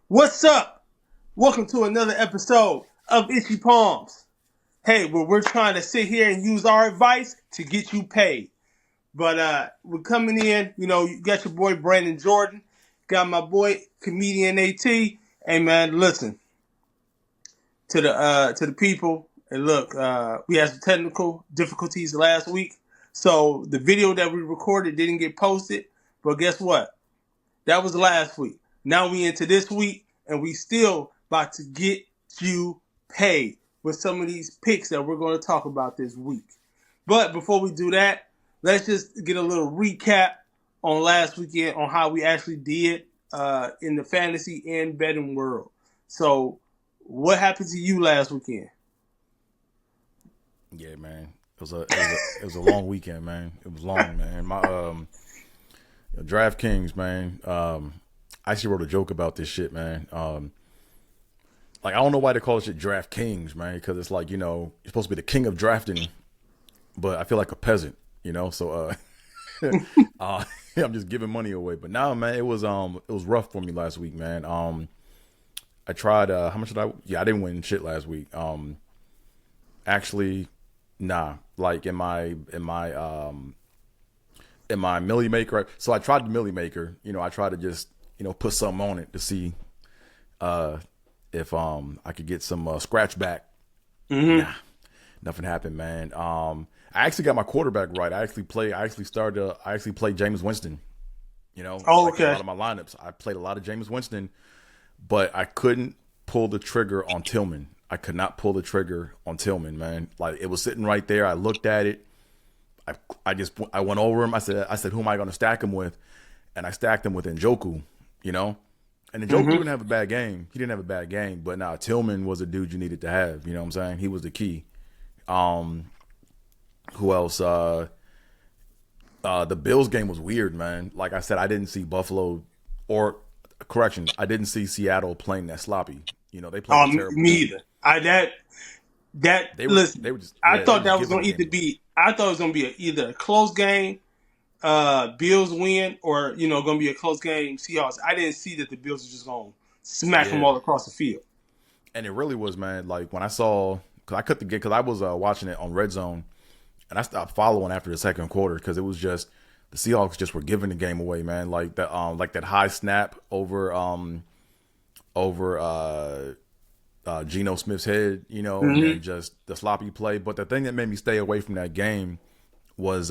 What's up? Welcome to another episode of Itchy Palms. Hey, where we're trying to sit here and use our advice to get you paid. But we're coming in, you got your boy Brandon Jordan, got my boy comedian AT. Hey man, listen to the people. And look, we had some technical difficulties last week. So the video that we recorded didn't get posted. But guess what? That was last week. Now we into this week, and we still about to get you paid with some of these picks that we're going to talk about this week. But before we do that, let's just get a little recap on last weekend on how we actually did in the fantasy and betting world. So, what happened to you last weekend? Yeah, man. It was a long weekend, man. It was long, man. My DraftKings, man. I actually wrote a joke about this shit, man. Like I don't know why they call this shit DraftKings, man, because it's like you're supposed to be the king of drafting, but I feel like a peasant, So I'm just giving money away. But now, man, it was rough for me last week, man. I tried. How much did I? Yeah, I didn't win shit last week. Actually, nah. Like in my Millie Maker. So I tried the Millie Maker. I tried to just put something on it to see if I could get some scratch back. Mm-hmm. Nah, nothing happened, man. I actually got my quarterback right. I actually played James Winston. Oh, Like in a okay. lot of my lineups, I played a lot of James Winston, but I couldn't pull the trigger on Tillman. I could not pull the trigger on Tillman, man. Like it was sitting right there. I looked at it. I went over him. I said, who am I going to stack him with? And I stacked him with Njoku, you know. And Njoku Mm-hmm. didn't have a bad game. He didn't have a bad game, but now Tillman was a dude you needed to have. You know what I'm saying? He was the key. Um, who else? The Bills game was weird, man. Like I said, I didn't see Buffalo, or correction, I didn't see Seattle playing that sloppy. They played a terrible Me game. either. That They were listen. they were just I yeah they were thought just that was giving gonna the either game away. be. I thought it was gonna be either a close game, Bills win, or gonna be a close game, Seahawks. I didn't see that the Bills were just gonna smack them Yeah, all across the field. and it really was, man. Like when I saw, because I cut the game, because I was watching it on Red Zone, and I stopped following after the second quarter because it was just the Seahawks just were giving the game away, man. Like that high snap over Geno Smith's head, and Mm-hmm. then just the sloppy play. But the thing that made me stay away from that game was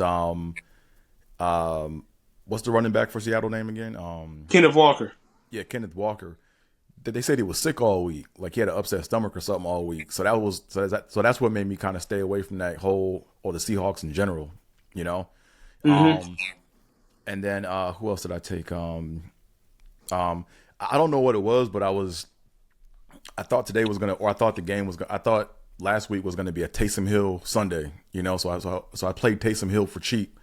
what's the running back for Seattle name again? Kenneth Walker. Yeah, Kenneth Walker. They said he was sick all week, like he had an upset stomach or something all week. So that's what made me kind of stay away from that whole or the Seahawks in general, you know. Mm-hmm. Um, and then who else did I take? I don't know what it was, but I thought today was gonna, or I thought the game was gonna, I thought last week was gonna be a Taysom Hill Sunday, So I played Taysom Hill for cheap,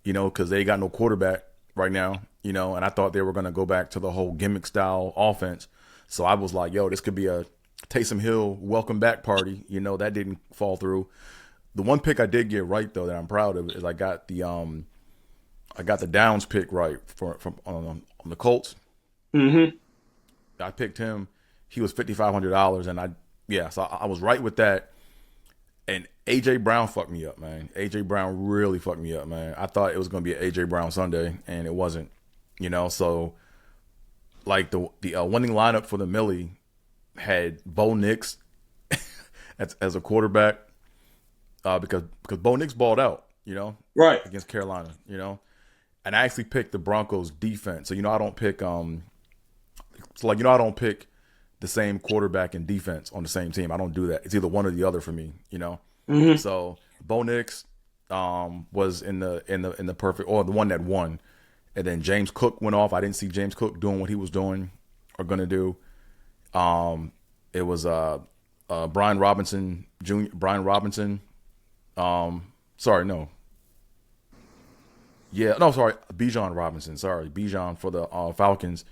because they got no quarterback right now, and I thought they were gonna go back to the whole gimmick style offense. So I was like, yo, this could be a Taysom Hill welcome back party. That didn't fall through. The one pick I did get right though that I'm proud of is I got the Downs pick right from on the Colts. Mm-hmm. I picked him. He was $5,500, and so I was right with that. And AJ Brown fucked me up, man. AJ Brown really fucked me up, man. I thought it was gonna be an AJ Brown Sunday, and it wasn't. So like the winning lineup for the Millie had Bo Nix as a quarterback, because Bo Nix balled out, Right. against Carolina, and I actually picked the Broncos defense. So I don't pick I don't pick the same quarterback and defense on the same team. I don't do that. It's either one or the other for me. Mm-hmm. So Bo Nix was in the perfect, or the one that won. And then James Cook went off. I didn't see James Cook doing what he was doing or gonna do. It was Brian Robinson Jr. Brian Robinson. Sorry, no. Yeah, no, sorry, Bijan Robinson. Sorry, Bijan for the Falcons.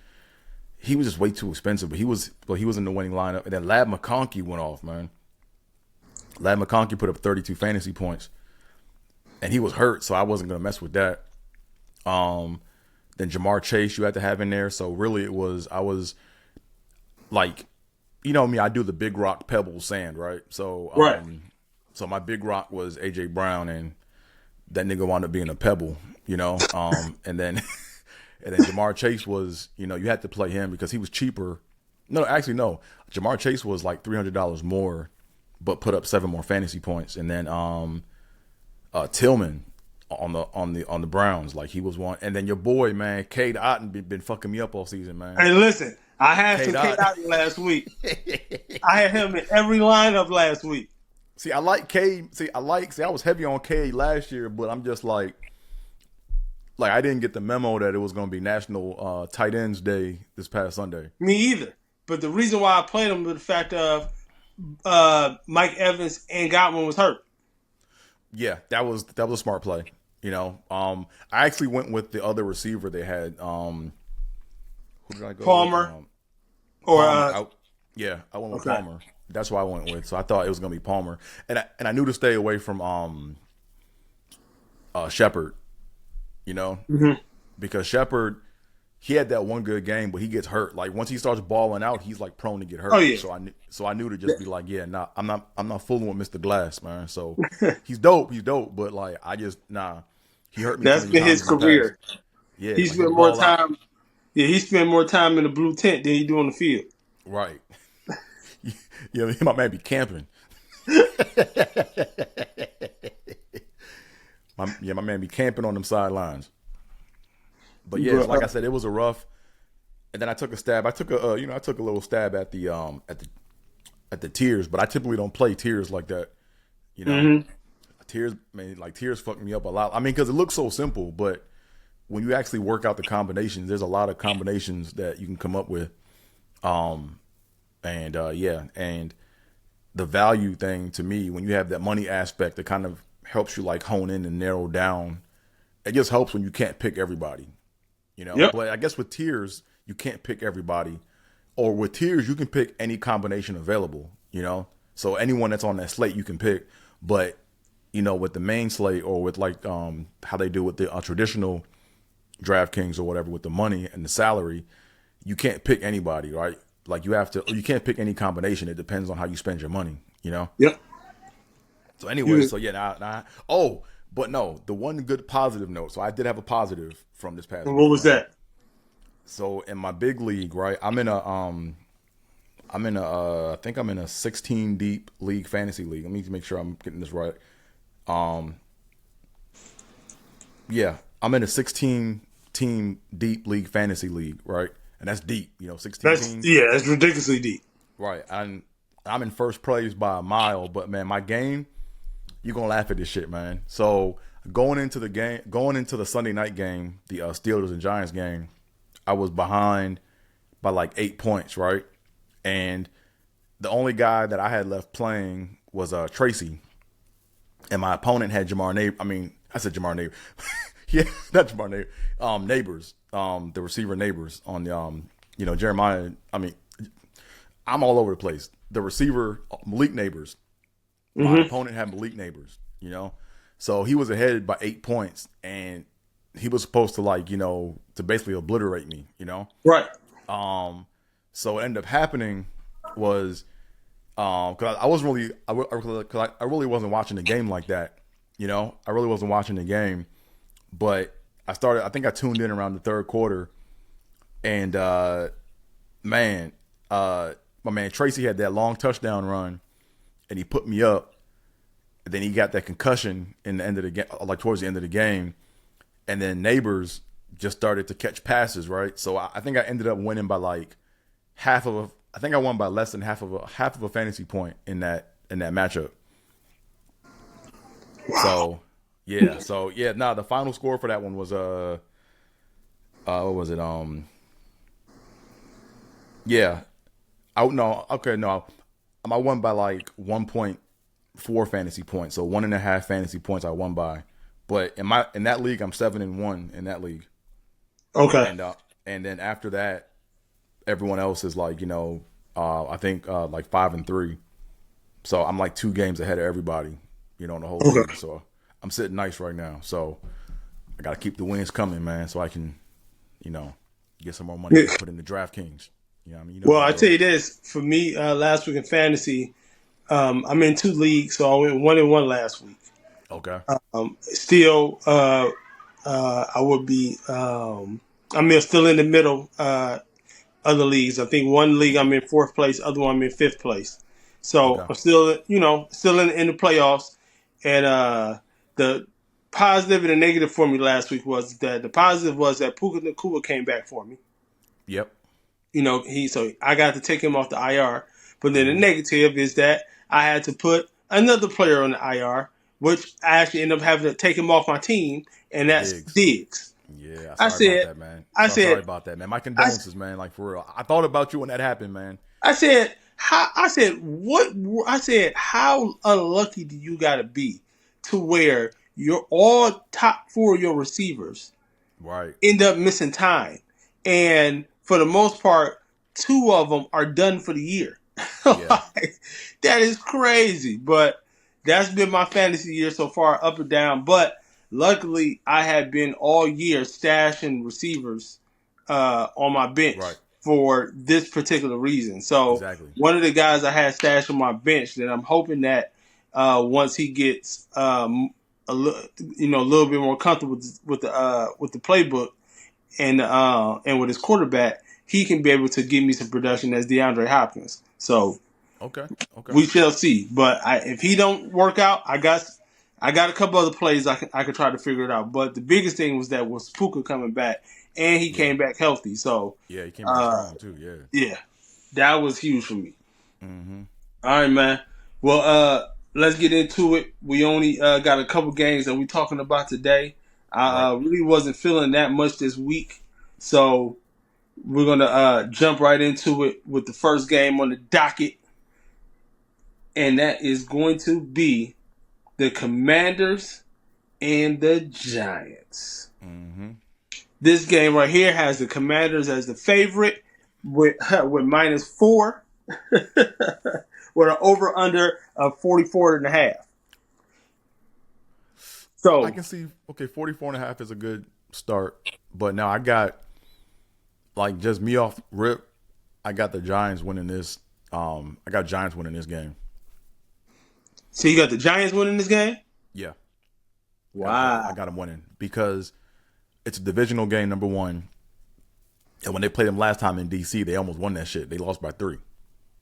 He was just way too expensive, but he was in the winning lineup. And then Lab McConkey went off, man. Lab McConkey put up 32 fantasy points, and he was hurt, so I wasn't gonna mess with that. Um, then Jamar Chase you had to have in there. So really, it was like, you know me, I do the big rock pebble sand, right? So Right. so my big rock was AJ Brown, and that nigga wound up being a pebble, you know. And then and then Jamar Chase was, you know, you had to play him because he was cheaper. No, actually no. Jamar Chase was like $300 more, but put up 7 more fantasy points. And then Tillman on the Browns, like he was one. And then your boy, man, Cade Otton been fucking me up all season, man. Hey, listen, I had Cade some K Otton. out last week. I had him in every lineup last week. See, I like Cade. See, I was heavy on Cade last year, but I'm just like I didn't get the memo that it was going to be National Tight Ends Day this past Sunday. Me either. But the reason why I played him was the fact of Mike Evans and Godwin was hurt. Yeah, that was a smart play. You know, I actually went with the other receiver they had. Who did I go with? Palmer or Palmer. I went with okay. Palmer. That's what I went with. So I thought it was going to be Palmer, and I knew to stay away from Shepard. You know, because Shepard, he had that one good game, but he gets hurt. Like once he starts balling out, he's like prone to get hurt. Oh yeah. So I knew to just be like, yeah, nah, I'm not fooling with Mr. Glass, man. So he's dope, but like I just he hurt me. That's Too many been his times in the past. career. Yeah, He like he'll spent more ball out. time. Yeah, he spent more time in the blue tent than he do on the field. Right. Yeah, my man be camping. My man be camping on them sidelines. But yeah, Bro, like I said, it was a rough. And then I took a stab. I took I took a little stab at the tiers, but I typically don't play tiers like that. You know, tiers, man, like tiers fucked me up a lot. I mean, because it looks so simple, but when you actually work out the combinations, there's a lot of combinations that you can come up with. And the value thing to me, when you have that money aspect, it kind of helps you like hone in and narrow down. It just helps when you can't pick everybody, you know. Yep. But I guess with tiers, you can't pick everybody, or with tiers, you can pick any combination available, you know. So anyone that's on that slate, you can pick. But you know, with the main slate, or with like how they do with the traditional DraftKings or whatever, with the money and the salary, you can't pick anybody, right? Like you can't pick any combination. It depends on how you spend your money, you know? Yep. So anyway, so yeah, but no, the one good positive note. So I did have a positive from this past And week, what was right? that? So in my big league, right, I think I'm in a 16 deep league, fantasy league. Let me make sure I'm getting this right. Yeah, I'm in a 16 team deep league fantasy league, right? And that's deep, you know, 16 teams. That's ridiculously deep. Right. I'm in first place by a mile, but man, my game, you're gonna laugh at this shit, man. So going into the Sunday night game, the Steelers and Giants game, I was behind by like 8 points, right? And the only guy that I had left playing was Tracy, and my opponent had Jamar Neighbors. I mean, I said Jamar Neighbors. Yeah, not Jamar Neighbors. Neighbors, the receiver Neighbors on the Jeremiah. I mean, I'm all over the place. The receiver Malik Neighbors. My opponent had Malik Neighbors, you know. So he was ahead by 8 points, and he was supposed to to basically obliterate me, you know. Right. So what ended up happening was because I wasn't really, I really wasn't watching the game like that, you know. I really wasn't watching the game, but I think I tuned in around the third quarter, and my man Tracy had that long touchdown run, and he put me up. And then he got that concussion in the end of the game, like towards the end of the game, and then Neighbors just started to catch passes, right? So I think I ended up winning by like I think I won by less than half of a fantasy point in that matchup. Wow. So yeah, the final score for that one was what was it? Yeah. I won by like 1.4 fantasy points. So 1.5 fantasy points I won by. But in that league I'm 7-1 in that league. Okay. And then after that, everyone else is like, I think like 5-3. So I'm like 2 games ahead of everybody, in the whole league. So I'm sitting nice right now. So I got to keep the wins coming, man, so I can, get some more money to put in the DraftKings. You know, what I mean, you know Well, how it I tell goes. you this, for me, last week in fantasy, I'm in 2 leagues, so I went 1-1 last week. Okay. Still, I would be. I'm still in the middle. Other leagues, I think one league I'm in fourth place, other one I'm in fifth place. So Okay. I'm still, still in the playoffs. And the positive and the negative for me last week was that the positive was that Puka Nakua came back for me. Yep. So I got to take him off the IR. But then the Mm-hmm. negative is that I had to put another player on the IR, which I actually ended up having to take him off my team, and that's Diggs. Diggs. Yeah. I Sorry about said, that, man. I Sorry said, about that, man. My I, condolences, man. Like for real. I thought about you when that happened, man. I said, how? I said, what? I said, how unlucky do you got to be to where you're all top four of your receivers Right. end up missing time, and for the most part, two of them are done for the year. Yeah. Like, that is crazy, but that's been my fantasy year so far, up and down. But luckily, I have been all year stashing receivers on my Right. bench for this particular reason. So Exactly. one of the guys I had stashed on my bench that I'm hoping that once he gets a little bit more comfortable with the playbook and with his quarterback, he can be able to give me some production as DeAndre Hopkins. So Okay. Okay. we shall see. But if he don't work out, I got a couple other plays I could try to figure it out. But the biggest thing was Puka coming back, and he Yeah. came back healthy. So Yeah. He came back uh, strong too. Yeah. yeah, that was huge for me. Mm-hmm. All right, man. Well, let's get into it. We only got a couple games that we're talking about today. I Right. really wasn't feeling that much this week, so we're gonna jump right into it with the first game on the docket, and that is going to be the Commanders and the Giants. Mm-hmm. This game right here has the Commanders as the favorite with with -4, with an over under of 44.5. I So can see, okay, 44.5 is a good start. But now I got, like, just me off rip, I got the Giants winning this. I got Giants winning this game. So you got the Giants winning this game? Yeah. I Wow. got them winning because it's a divisional game, number one. And when they played them last time in DC, they almost won that shit. They lost by 3,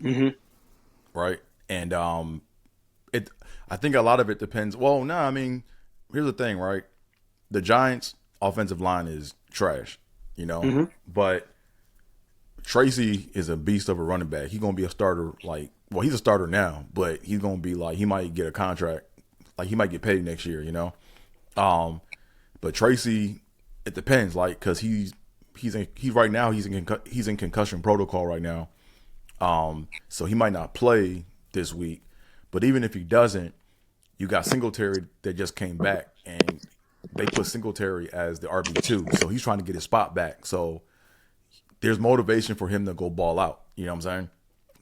Mm-hmm. right? And it, I think a lot of it depends. Well, no, I mean, here's the thing, right? The Giants' offensive line is trash, you know, Mm-hmm. but Tracy is a beast of a running back. He's gonna be a starter. Like, well, he's a starter now, but he's gonna be like, he might get a contract. Like, he might get paid next year, you know. Um, but Tracy, it depends, like, because he's right now he's in concussion protocol right now. So he might not play this week. But even if he doesn't, you got Singletary that just came back, and they put Singletary as the RB2, so he's trying to get his spot back. So there's motivation for him to go ball out. You know what I'm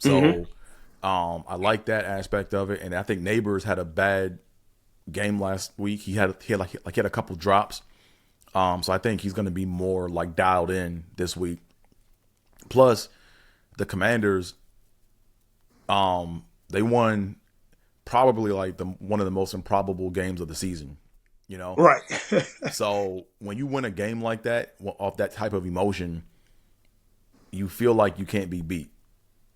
saying? Mm-hmm. So I like that aspect of it, and I think Neighbors had a bad game last week. He had a couple drops. So I think he's going to be more like dialed in this week. Plus, the Commanders, they won probably like one of the most improbable games of the season. You know, Right. so when you win a game like that off that type of emotion, you feel like you can't be beat.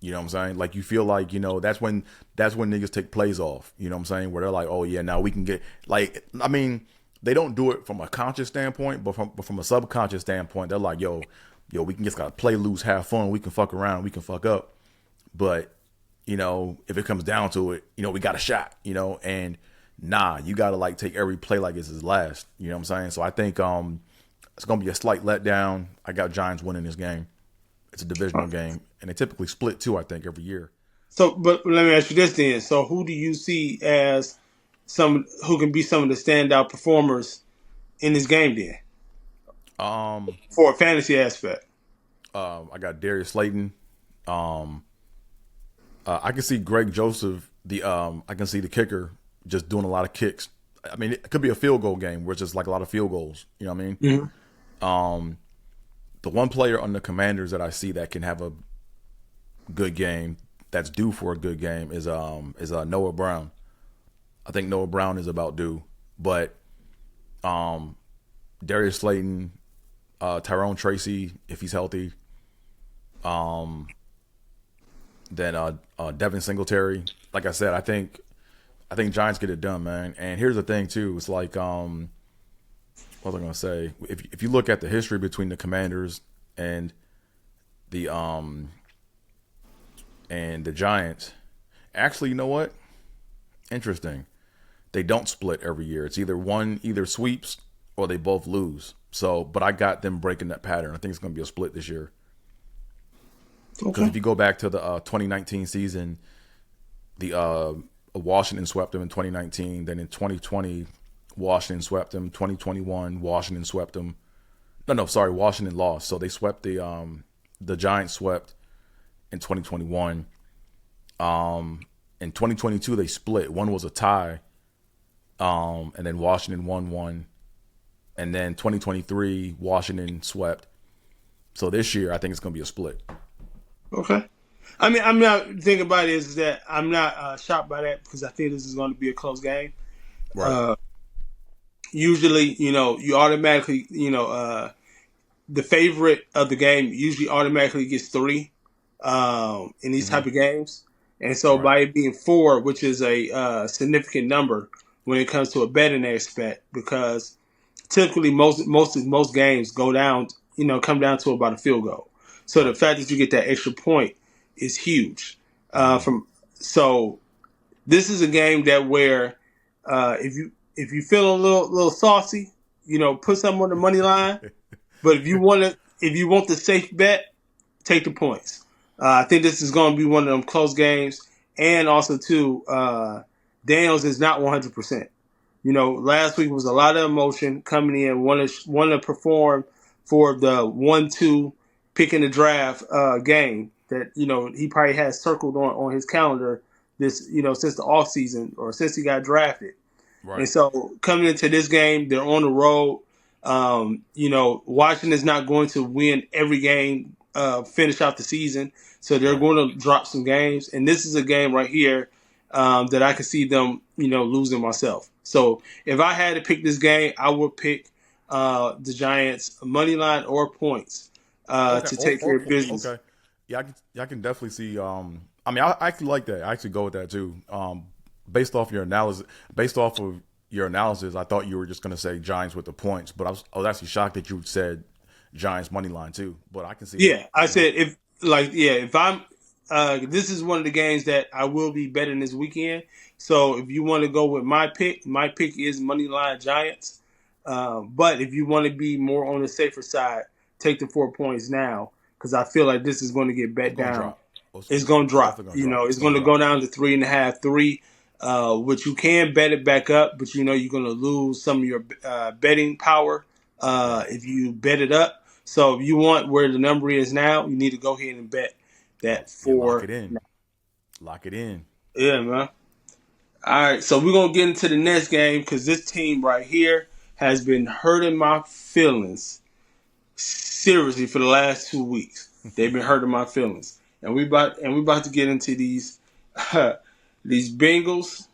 You know what I'm saying? Like, you feel like, that's when niggas take plays off. You know what I'm saying? Where they're like, oh yeah, now we can get, like, I mean, they don't do it from a conscious standpoint, but from a subconscious standpoint, they're like, yo, we can just gotta play loose, have fun, we can fuck around, we can fuck up. But, if it comes down to it, we got a shot, and nah, you gotta like take every play like it's his last. You know what I'm saying? So I think it's gonna be a slight letdown. I got Giants winning this game. It's a divisional game, and they typically split too, I think, every year. So, but let me ask you this then. So, who do you see as some who can be some of the standout performers in this game then Um, for a fantasy aspect? I got Darius Slayton. Um, I can see Greg Joseph. I can see the kicker just doing a lot of kicks. I mean, it could be a field goal game where it's just like a lot of field goals. You know what I mean? Mm-hmm. The one player on the Commanders that I see that can have good game that's due for a good game is Noah Brown. I think Noah Brown is about due, but um, Darius Slayton, Tyrone Tracy if he's healthy, then Devin Singletary. Like I said, I think Giants get it done, man. And here's the thing too. It's like what was I gonna say? If you look at the history between the Commanders and the and the Giants, actually, you know what? Interesting. They don't split every year. It's either one either sweeps or they both lose. So, but I got them breaking that pattern. I think it's going to be a split this year. Because if Okay. you go back to the 2019 season, the Washington swept them in 2019. Then in 2020, Washington swept them. 2021, Washington swept them. No, sorry, Washington lost. So they swept the Giants swept in 2021. In 2022, they split. One was a tie, and then Washington won one. And then 2023, Washington swept. So this year, I think it's going to be a split. Okay. I mean, I'm not thinking about it is that I'm not shocked by that because I think this is going to be a close game. Right. Uh, Usually, you automatically, the favorite of the game usually automatically gets three in these Mm-hmm. type of games, and so Right. by it being four, which is a significant number when it comes to a betting aspect, because typically most games go down, come down to about a field goal. So the Right. fact that you get that extra point is huge. Mm-hmm. From so this is a game that where if you feel a little saucy, put something on the money line. But if you want the safe bet, take the points. I think this is going to be one of them close games, and also too, Daniels is not 100%. Last week was a lot of emotion coming in, want to perform for the 1-2 pick in the draft game that he probably has circled on his calendar this since the off season or since he got drafted. And Right. so coming into this game, they're on the road. Washington is not going to win every game, finish out the season. So they're Right. going to drop some games. And this is a game right here that I could see them, losing myself. So if I had to pick this game, I would pick the Giants money line or points Okay. to take care of business. Okay. Yeah, I can definitely see. I mean, I actually like that. I actually go with that too. Based off your analysis, based off of your analysis, I thought you were just going to say Giants with the points, but I was actually shocked that you said Giants money line too. But I can see that. Yeah, I said if I'm this is one of the games that I will be betting this weekend. So if you want to go with my pick is moneyline Giants. But if you want to be more on the safer side, take the 4 points now because I feel like this is going to get It's bet gonna down. drop. It's going to It's drop. definitely gonna drop. It's It's gonna going to drop. go down to 3.5, three. Which you can bet it back up, but you're going to lose some of your betting power Right. if you bet it up. So if you want where the number is now, you need to go ahead and bet that Yeah, lock for. it in. Lock it in. Yeah, man. All right, so we're gonna get into the next game because this team right here has been hurting my feelings seriously for the last 2 weeks. They've been hurting my feelings, and we about to get into these these Bengals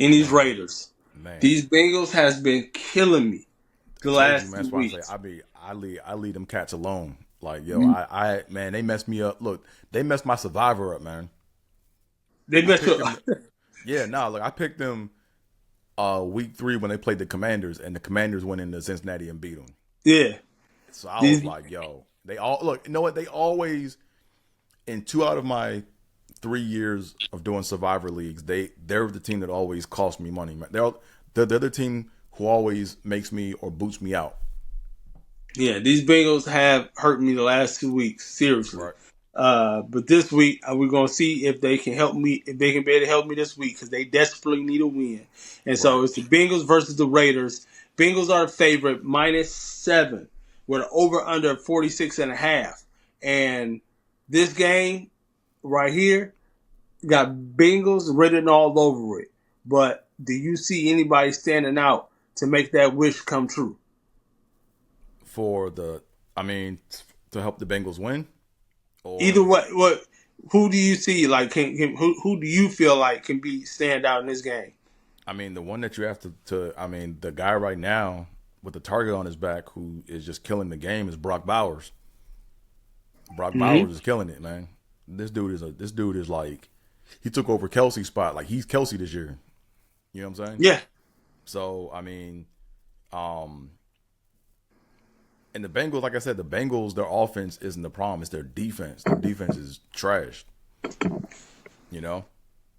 and these Man, Raiders. man. These Bengals has been killing me the Told you, last man. two That's why I say weeks. I leave them cats alone. Like, yo, I man, they messed me up. Look, they messed my survivor up, man. They I bet picked you. them. Yeah, nah, look, I picked them week 3 when they played the Commanders, and the Commanders went into Cincinnati and beat them. Yeah, So I was these like, yo, they all look. You know what? They always in 2 out of my 3 years of doing Survivor leagues, they're the team that always costs me money. Man. They're the team who always makes me or boots me out. Yeah, these Bengals have hurt me the last 2 weeks, seriously. Right. But this week, we're going to see if they can help me, if they can be able to help me this week, because they desperately need a win. And so Right. it's the Bengals versus the Raiders. Bengals are the favorite, -7, with an over-under 46.5. And this game right here got Bengals written all over it. But do you see anybody standing out to make that wish come true? For the, I mean, to help the Bengals win, Either or way, what Who do you see like who do you feel like can be stand out in this game? I mean, the one that you have to I mean, the guy right now with the target on his back who is just killing the game is Brock Bowers. Brock Mm-hmm. Bowers is killing it, man. This dude is like he took over Kelsey's spot. Like he's Kelsey this year. You know what I'm saying? Yeah. So I mean, um, and the Bengals, like I said, the Bengals, their offense isn't the problem. It's their defense. Their defense is trash. You know,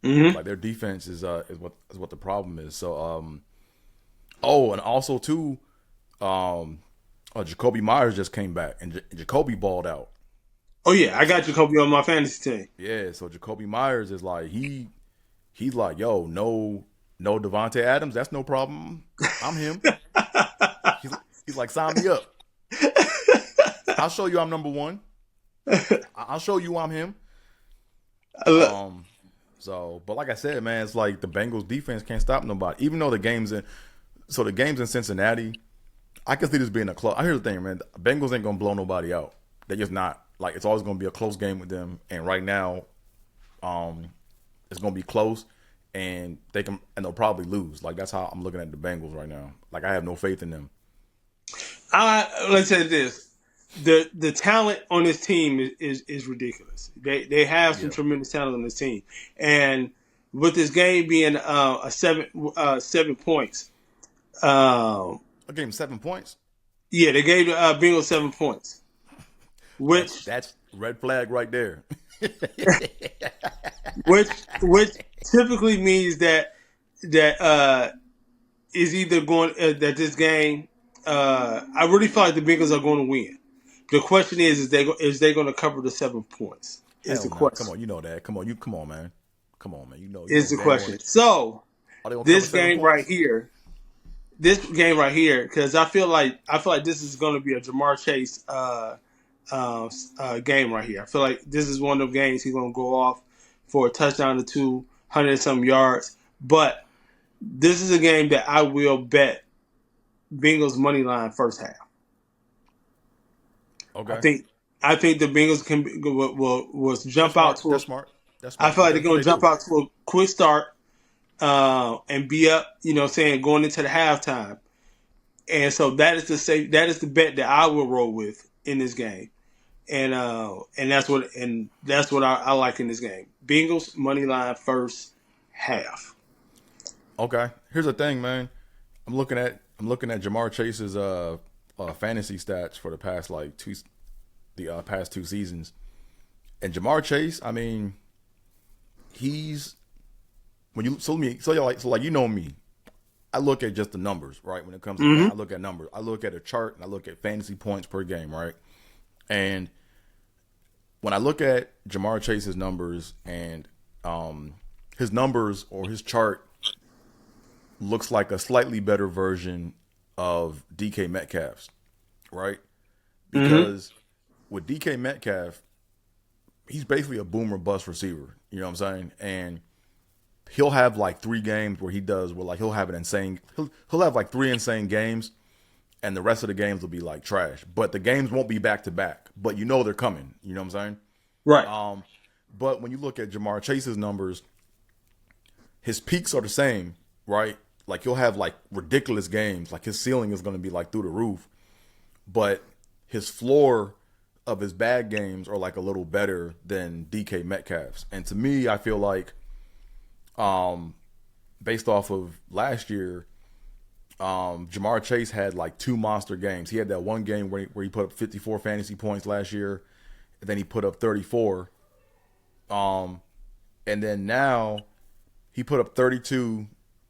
Mm-hmm. like their defense is what the problem is. So oh, and also too, Jacoby Myers just came back, and Jacoby balled out. Oh yeah, I got So Jacoby on my fantasy team. yeah, so Jacoby Myers is like he's like, yo, no Devontae Adams, that's no problem. I'm him. He's he's like, sign me up. I'll show you I'm number one. I'll show you I'm him. Look, Um, so, but like I said, man, it's like the Bengals defense can't stop nobody. Even though the games in Cincinnati, I can see this being a close. Here's the thing, man, the Bengals ain't gonna blow nobody out. They're just not. Like it's always gonna be a close game with them. And right now, um, it's gonna be close, and they'll probably lose. Like that's how I'm looking at the Bengals right now. Like I have no faith in them. let's say this: the talent on this team is ridiculous. They have some Yeah, tremendous talent on this team, and with this game being a 7 points, um, I gave him 7 points. yeah, they gave Bengals 7 points, which That's red flag right there. which which typically means that is either going that this game. I really feel like the Bengals are going to win. The question is they going to cover the 7 points? Is Hell the no. Come question. on, you know that. Come on, man. Come on, man. You Is know the damn well question. So are they gonna cover this seven game right points? here, because I feel like this is going to be a Jamar Chase game right here. I feel like this is one of the games he's going to go off for a touchdown to 200 and some yards. But this is a game that I will bet Bengals money line first half. I Okay. think I think the Bengals will That's jump out smart. to a. That's smart. That's I smart feel because like they're that's what going they to jump do. out to a quick start and be up. You know, what I'm saying going into the halftime, and so that is the bet that I will roll with in this game, and that's what I like in this game. Bengals money line first half. Okay. Here's the thing, man. I'm looking at Jamar Chase's fantasy stats for the past like past 2 seasons. And Jamar Chase, I mean, he's when you so like you know me. I look at just the numbers, right? When it comes to Mm-hmm. I look at numbers. I look at a chart and I look at fantasy points per game, right? And when I look at Jamar Chase's numbers and his numbers or his chart looks like a slightly better version of DK Metcalf's, right? Mm-hmm. Because with DK Metcalf, he's basically a boomer bust receiver. You know what I'm saying? And he'll have like 3 games where he does where like he'll have like 3 insane games, and the rest of the games will be like trash. But the games won't be back to back. But you know they're coming. You know what I'm saying? Right. But when you look at Jamar Chase's numbers, his peaks are the same, right? Like he'll have like ridiculous games. Like his ceiling is going to be like through the roof, but his floor of his bad games are like a little better than DK Metcalf's. And to me, I feel like, based off of last year, Jamar Chase had like 2 monster games. He had that one game where he put up 54 fantasy points last year, and then he put up 34. Um, and then now he put up 32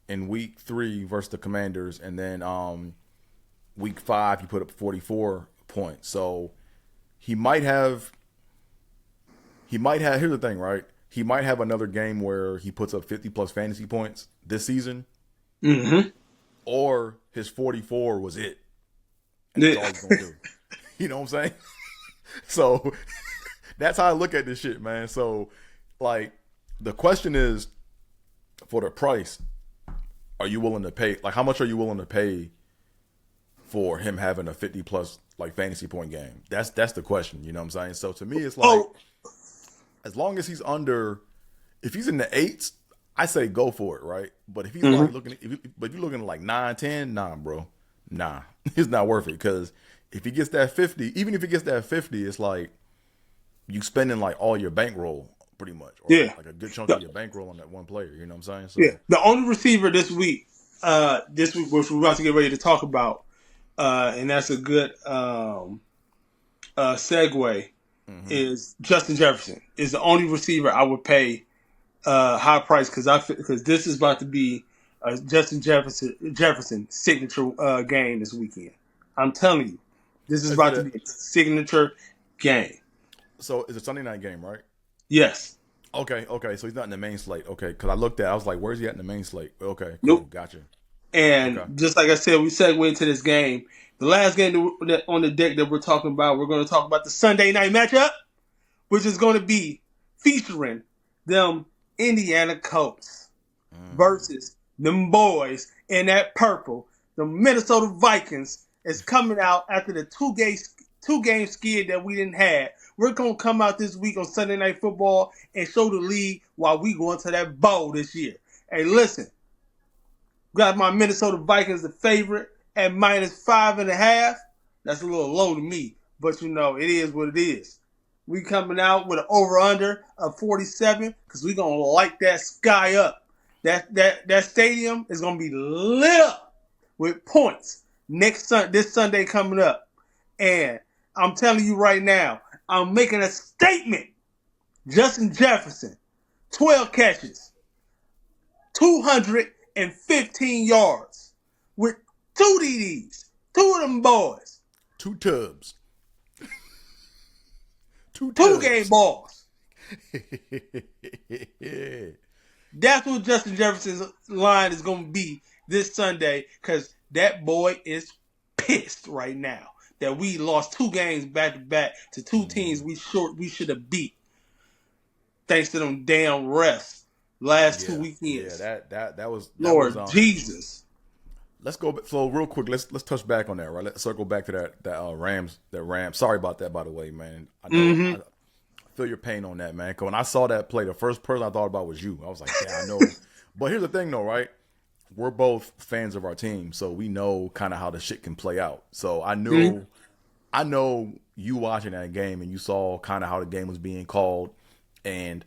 in week 3 versus the Commanders, and then week 5 he put up 44 points. So he might have here's the thing, right? He might have another game where he puts up 50 plus fantasy points this season, Mm-hmm. or his 44 was it, and that's Yeah. all he's gonna do. You know what I'm saying? So that's how I look at this shit, man. So like the question is, for the price, are you willing to pay? Like, how much are you willing to pay for him having a 50 plus like fantasy point game? That's the question. You know what I'm saying? So to me, it's like, Oh, as long as he's under, if he's in the eights, I say go for it, right? But if he's like Hmm. looking, but if you're looking at like 9, 10, nah, bro, nah, it's not worth it. Because if he gets that 50, even if he gets that 50, it's like you spending like all your bankroll pretty much, or Yeah. like a good chunk of The, your bankroll on that one player. You know what I'm saying? yeah. So The only receiver this week, which we're about to get ready to talk about, and that's a good segue, mm-hmm. is Justin Jefferson. Is the only receiver I would pay high price because this is about to be a Justin Jefferson signature game this weekend. I'm telling you, this is Is it about to a be a signature game. so it's a Sunday night game, right? Yes. Okay, okay. So he's not in the main slate. Okay, because I looked at, I was like, where's he at in the main slate? Okay, cool, Nope. gotcha. And Okay, just like I said, we segue into this game. The last game on the deck that we're talking about, we're going to talk about the Sunday night matchup, which is going to be featuring them Indiana Colts versus them boys in that purple. The Minnesota Vikings is coming out after the two game skid that we didn't have. We're gonna come out this week on Sunday Night Football and show the league why we going to that bowl this year. Hey, listen, got my Minnesota Vikings the favorite at -5.5. That's a little low to me, but it is what it is. We coming out with an over under of 47 because we gonna light that sky up. That stadium is gonna be lit up with points this Sunday coming up. And I'm telling you right now, I'm making a statement. Justin Jefferson, 12 catches, 215 yards with two DDs, two of them boys, two tubs, two two game tubs. balls. That's what Justin Jefferson's line is going to be this Sunday because that boy is pissed right now that we lost two games back to back to two teams we should have beat thanks to them damn refs last two Yeah, yeah. weekends. That was Lord Jesus. Let's go. So real quick, let's touch back on that. Right, let's circle back to that Rams. Sorry about that, by the way, man. I know Mm-hmm. I feel your pain on that, man. 'Cause when I saw that play, the first person I thought about was you. I was like, yeah, I know. But here's the thing, though, right? We're both fans of our team, so we know kind of how the shit can play out. So Mm-hmm. I know you watching that game, and you saw kind of how the game was being called, and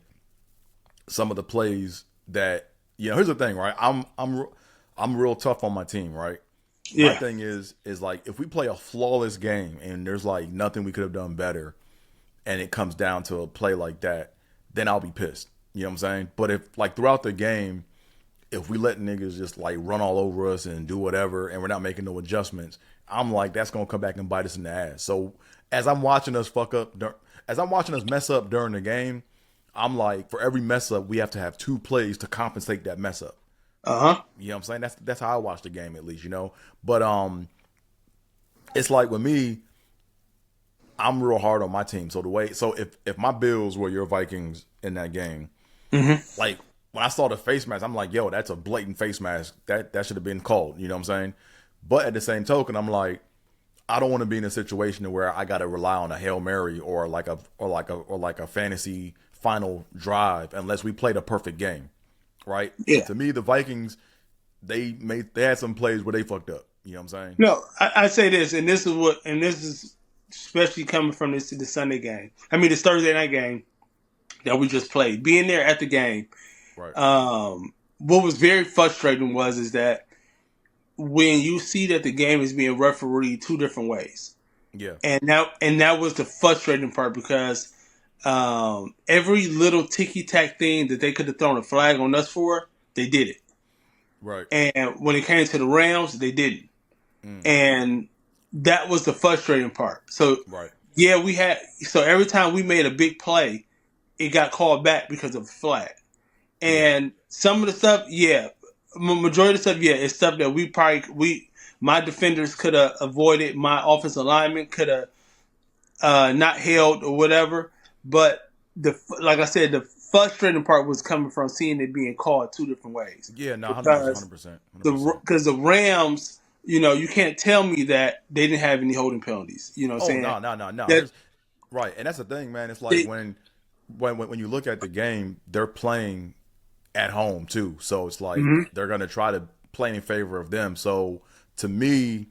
some of the plays that here's the thing, right? I'm real tough on my team, right? My Yeah. thing is like if we play a flawless game and there's like nothing we could have done better, and it comes down to a play like that, then I'll be pissed. You know what I'm saying? But if like throughout the game, if we let niggas just like run all over us and do whatever, and we're not making no adjustments, I'm like that's gonna come back and bite us in the ass. So as I'm watching us as I'm watching us mess up during the game, I'm like for every mess up, we have to have two plays to compensate that mess up. Uh-huh. You know what I'm saying? That's how I watch the game at least. But it's like with me, I'm real hard on my team. So if my Bills were your Vikings in that game, Mm-hmm. like when I saw the face mask, I'm like, yo, that's a blatant face mask. That should have been called. You know what I'm saying? But at the same token, I'm like, I don't want to be in a situation where I got to rely on a Hail Mary or like a fantasy final drive unless we played a perfect game, right? And Yeah. to me, the Vikings they had some plays where they fucked up. You know what I'm saying? No, I say this, and this is especially coming from the Sunday game. I mean, this Thursday night game that we just played. Being there at the game, Right. what was very frustrating is that when you see that the game is being refereed two different ways, Yeah. and that was the frustrating part because every little ticky tack thing that they could have thrown a flag on us for, they did it, Right. and when it came to the Rams, they didn't. Mm. And that was the frustrating part. So Right. yeah, so every time we made a big play, it got called back because of a flag. Yeah. And some of the stuff, yeah, majority of the stuff, yeah, it's stuff that my defenders could have avoided, my offensive lineman could have not held or whatever. But like I said, the frustrating part was coming from seeing it being called two different ways Yeah. No. 100%. because 100%. 100%. the Rams, you can't tell me that they didn't have any holding penalties. You know what I'm Oh saying? no. No. No. No. That Right. And that's the thing, man. It's like they, when when you look at the game, they're playing at home too. So it's like Hmm. they're going to try to play in favor of them. So to me,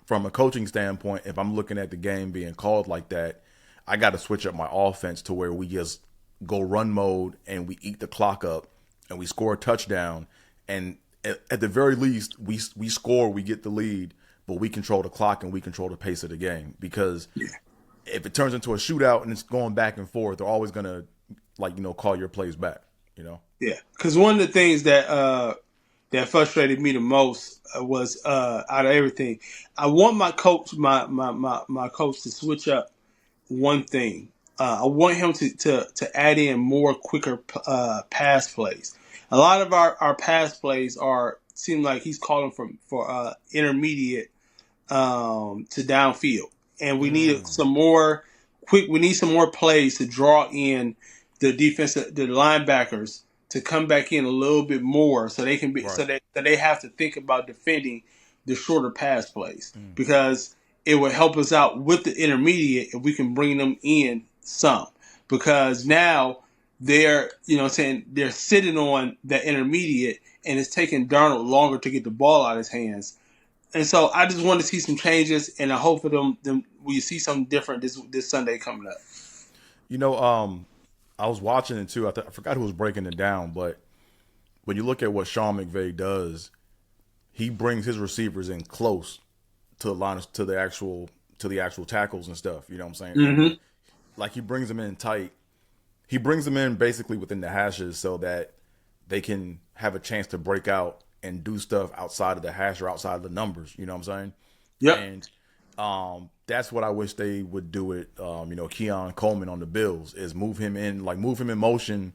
from a coaching standpoint, if I'm looking at the game being called like that, I got to switch up my offense to where we just go run mode and we eat the clock up and we score a touchdown. And at the very least, we score, we get the lead, but we control the clock and we control the pace of the game. Because if it turns into a shootout and it's going back and forth, they're always gonna call your plays back. You know. Yeah, because one of the things that frustrated me the most was out of everything, I want my coach to switch up one thing. I want him to add in more quicker pass plays. A lot of our pass plays are seem like he's calling for intermediate to downfield, and we need Mm, some more quick. We need some more plays to draw in the linebackers to come back in a little bit more, so they can be right. that they have to think about defending the shorter pass plays Mm, because it will help us out with the intermediate if we can bring them in some because now they're saying they're sitting on that intermediate and it's taking Darnold longer to get the ball out of his hands. And so I just want to see some changes, and I hope for them we see something different this Sunday coming up. you know, I was watching it too. I forgot who was breaking it down, but when you look at what Sean McVay does, he brings his receivers in close to the line to the actual tackles and stuff. You know what I'm saying? And Mm-hmm. like he brings them in tight. He brings them in basically within the hashes so that they can have a chance to break out and do stuff outside of the hash or outside of the numbers. You know what I'm saying? Yep. And that's what I wish they would do it. Keon Coleman on the Bills is move him in motion,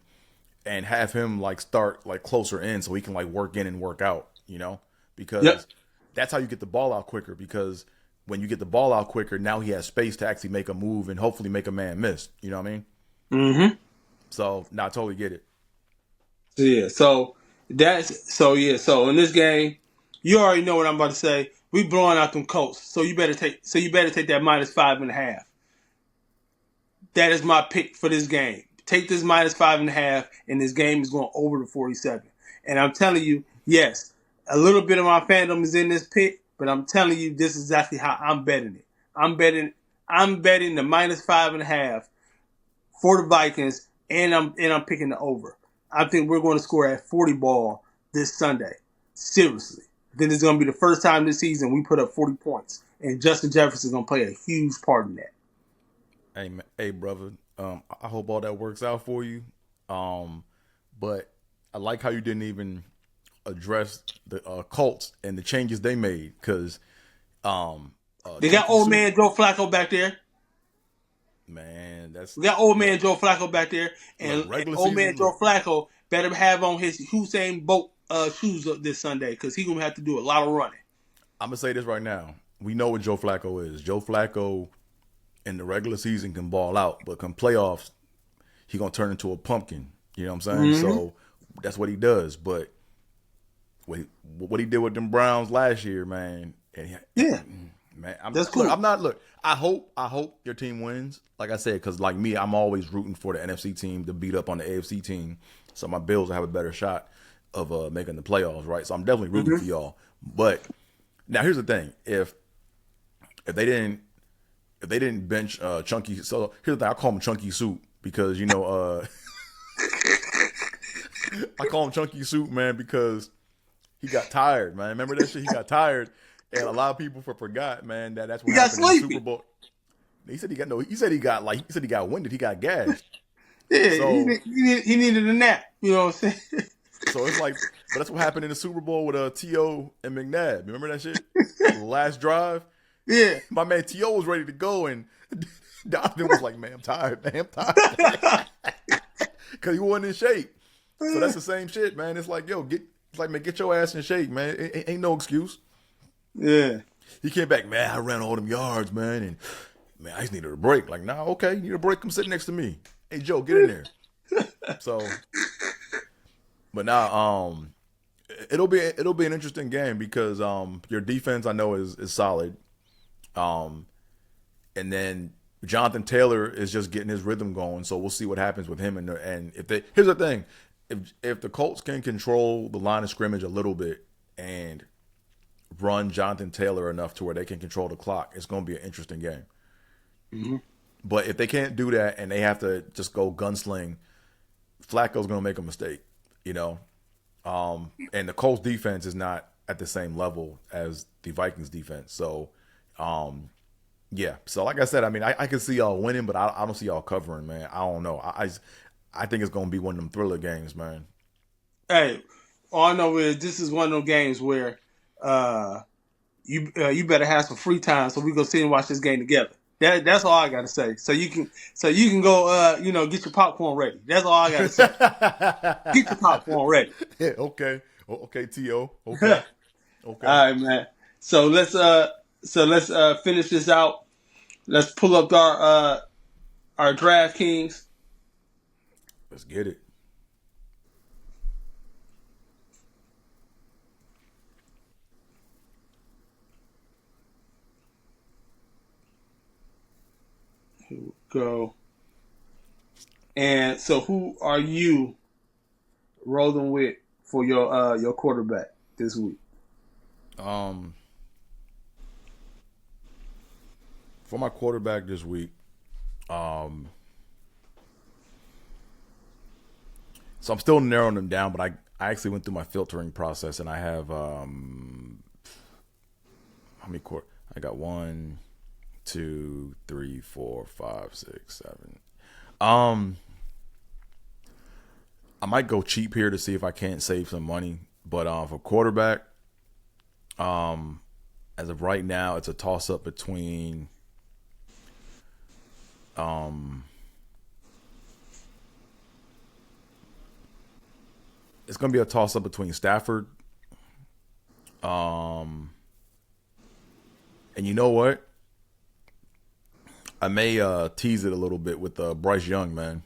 and have him like start like closer in so he can like work in and work out. Yep. Because that's how you get the ball out quicker. Because when you get the ball out quicker, now he has space to actually make a move and hopefully make a man miss. You know what I mean? Mm-hmm. So, I totally get it. So yeah. So in this game, you already know what I'm about to say. We blowing out them Colts. You better take that -5.5. That is my pick for this game. Take this -5.5, and this game is going over to 47. And I'm telling you, yes, a little bit of my fandom is in this pick, but I'm telling you, this is exactly how I'm betting it. I'm betting, I'm betting the -5.5 for the Vikings, and I'm picking the over. I think we're going to score at 40 ball this Sunday. Seriously, I think it's going to be the first time this season we put up 40 points, and Justin Jefferson is going to play a huge part in that. Hey, hey, brother. I hope all that works out for you. Um, but I like how you didn't even address the Colts and the changes they made because They got Chunky old Soup, man Joe Flacco back there. man, that's We got old look, man Joe Flacco back there, look, and regular old man season. Joe Look, Flacco better have on his Hussein Bolt shoes up this Sunday because he's gonna have to do a lot of running. I'm gonna say this right now. We know what Joe Flacco is. Joe Flacco in the regular season can ball out, but come playoffs, he gonna turn into a pumpkin. You know what I'm saying? Mm-hmm. So that's what he does. But what he did with them Browns last year, man, Yeah, man, that's look. cool. I'm not look. I hope your team wins. Like I said, because like me, I'm always rooting for the NFC team to beat up on the AFC team, so my Bills will have a better shot of making the playoffs, right? So I'm definitely rooting for Mm-hmm. y'all. But now here's the thing: if they didn't bench Chunky, so here's the thing: I call him Chunky Soup because I call him Chunky Soup, man, because he got tired, man. Remember that shit? He got tired, and a lot of people forgot, man, that's what He got happened in the Super sleepy. Bowl. He said he got no. He said he got winded. He got gassed. Yeah, So he needed a nap. You know what I'm saying? it's like, but that's what happened in the Super Bowl with To and McNabb. Remember that shit? The last drive, Yeah. my man To was ready to go, and Donovan was like, "Man, I'm tired. Man, I'm tired," because he wasn't in shape. So that's the same shit, man. It's like, yo, it's like, man, get your ass in shape, man. Ain't no excuse. Yeah. He came back, man. I ran all them yards, man, and man, I just needed a break. Like, nah, okay, you need a break. Come sit next to me. Hey, Joe, get in there. So, but now, it'll be an interesting game because your defense I know is solid. Um, and then Jonathan Taylor is just getting his rhythm going, so we'll see what happens with him. And if they here's the thing, if the Colts can control the line of scrimmage a little bit and run Jonathan Taylor enough to where they can control the clock, it's going to be an interesting game. Mm-hmm. But if they can't do that and they have to just go gunsling, Flacco's going to make a mistake, you know. And the Colts defense is not at the same level as the Vikings defense. So, yeah. So like I said, I mean, I can see y'all winning, but I don't see y'all covering, man. I don't know. I think it's going to be one of them thriller games, man. Hey, all I know is this is one of those games where you better have some free time so we go sit and watch this game together. That's all I gotta say. So you can go get your popcorn ready. That's all I gotta say. Get your popcorn ready. Yeah, okay. Okay, T.O. All Okay. Okay. right, man. So let's finish this out. Let's pull up our DraftKings. Let's get it. Here we go. And so, who are you rolling with for your quarterback this week? For my quarterback this week, so I'm still narrowing them down, but I actually went through my filtering process and I have how many quarter? I got 1, 2, 3, 4, 5, 6, 7. I might go cheap here to see if I can't save some money, but for quarterback, as of right now, it's a toss up between it's going to be a toss up between Stafford. And you know what? I may tease it a little bit with Bryce Young, man.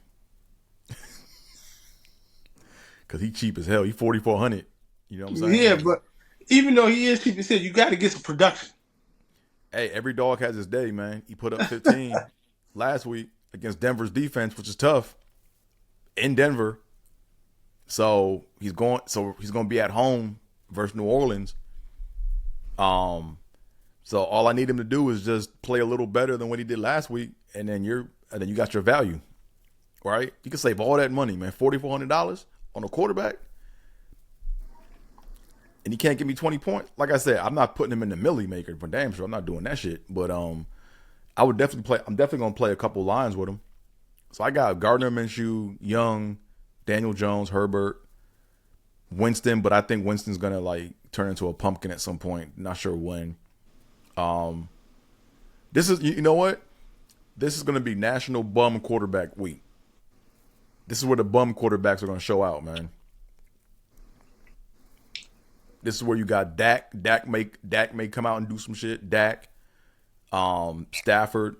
Because he cheap as hell. He 4,400. You know what I'm saying? Yeah, but even though he is cheap, you said you got to get some production. Hey, every dog has his day, man. He put up 15 last week against Denver's defense, which is tough in Denver. So he's going to be at home versus New Orleans. So all I need him to do is just play a little better than what he did last week, and then you got your value, right? You can save all that money, man. $4,400 on a quarterback, and he can't give me 20 points. Like I said, I'm not putting him in the millie maker for damn sure. I'm not doing that shit. But I would definitely play. I'm definitely gonna play a couple lines with him. So I got Gardner Minshew, Young, Daniel Jones, Herbert, Winston, but I think Winston's gonna like turn into a pumpkin at some point. Not sure when. This is, you know what? This is gonna be National Bum Quarterback Week. This is where the bum quarterbacks are gonna show out, man. This is where you got Dak. Dak may come out and do some shit. Dak, Stafford,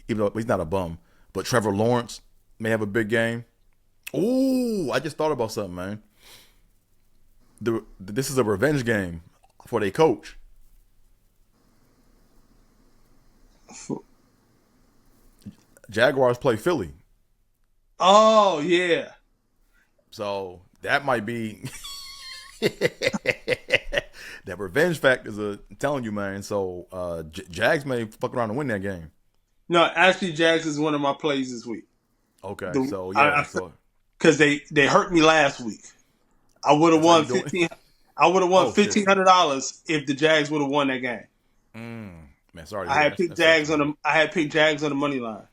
even though he's not a bum, but Trevor Lawrence may have a big game. Ooh, I just thought about something, man. This is a revenge game for their coach. Jaguars play Philly. Oh yeah. So that might be that revenge factor is I'm telling you, man. So Jags may fuck around and win that game. No, actually, Jags is one of my plays this week. Okay, so yeah, because they hurt me last week. I would have won $1,500. I would have won $1,500 if the Jags would have won that game. Man, sorry. I had picked Jags on the money line.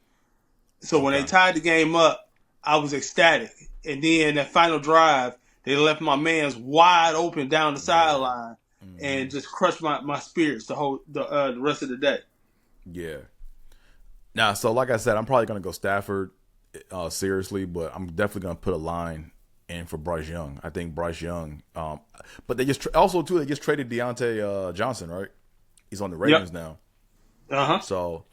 So when they tied the game up, I was ecstatic. And then that final drive, they left my man's wide open down the sideline and just crushed my spirits the rest of the day. Yeah. Now, so like I said, I'm probably gonna go Stafford seriously, but I'm definitely gonna put a line in for Bryce Young. I think Bryce Young. But they just they just traded Deontay Johnson, right? He's on the Ravens now. So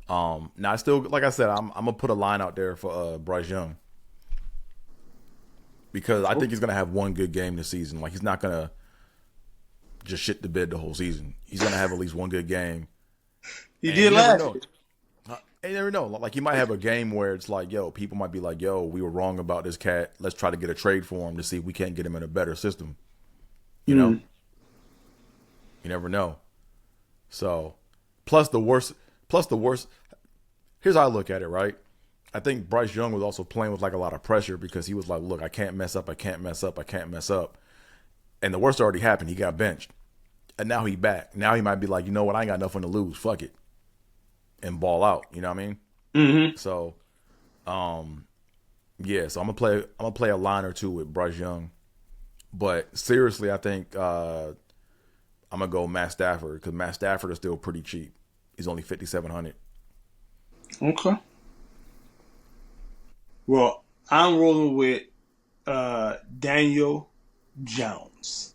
now I still, like I said, I'm gonna put a line out there for Bryce Young because I think he's gonna have one good game this season. Like he's not gonna just shit the bed the whole season. He's gonna have at least one good game. He did last year. And you never know. Like you might have a game where it's like, yo, people might be like, yo, we were wrong about this cat. Let's try to get a trade for him to see if we can't get him in a better system. You know, Mm. you never know. So, plus the worst, plus the worst. Here's how I look at it, right? I think Bryce Young was also playing with like a lot of pressure because he was like, look, I can't mess up, I can't mess up, I can't mess up. And the worst already happened. He got benched. And now he back. Now he might be like, you know what, I ain't got nothing to lose. Fuck it. And ball out. You know what I mean? Hmm. So, um, yeah, so I'm gonna play a line or two with Bryce Young. But seriously, I think I'm gonna go Matt Stafford because Matt Stafford is still pretty cheap. He's only 5,700. Okay. Well, I'm rolling with Daniel Jones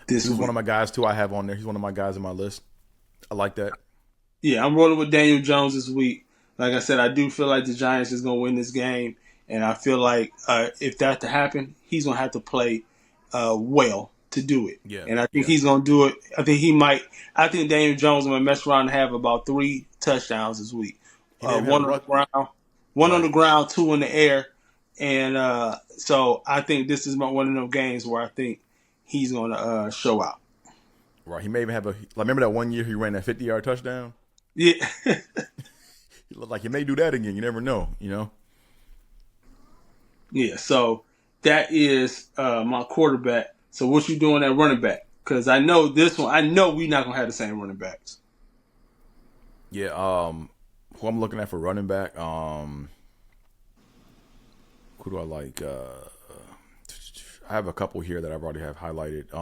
He this was one of week. my guys too. I have on there. He's one of my guys in my list. I like that. Yeah, I'm rolling with Daniel Jones this week. Like I said, I do feel like the Giants is going to win this game, and I feel like if that to happen, he's going to have to play well to do it. Yeah, And I think yeah. he's going to do it. I think he might. I think Daniel Jones going to mess around and have about 3 touchdowns this week. He may even have a One on the rush. ground, one on Right, the ground, two in the air, and so I think this is one of those games where I think he's going to show out. right. He may even have a. Like, remember that one year he ran that 50-yard touchdown? Yeah. Like he may do that again. You never know. You know. Yeah, so that is my quarterback. So what you doing at running back? Because I know this one. I know we're not gonna have the same running backs. Yeah. Who I'm looking at for running back? Who do I like? I have a couple here that I've already have highlighted.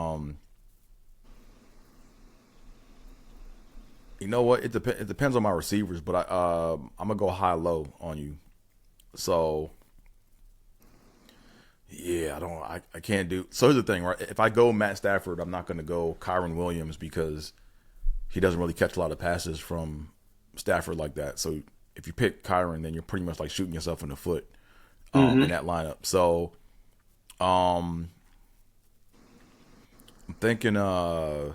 You know what? It depends on my receivers, but I'm gonna go high low on you. So yeah, I can't do. So here's the thing, right? If I go Matt Stafford, I'm not gonna go Kyron Williams because he doesn't really catch a lot of passes from Stafford like that. So if you pick Kyron, then you're pretty much like shooting yourself in the foot in Mm-hmm. that lineup. So um, I'm thinking yeah,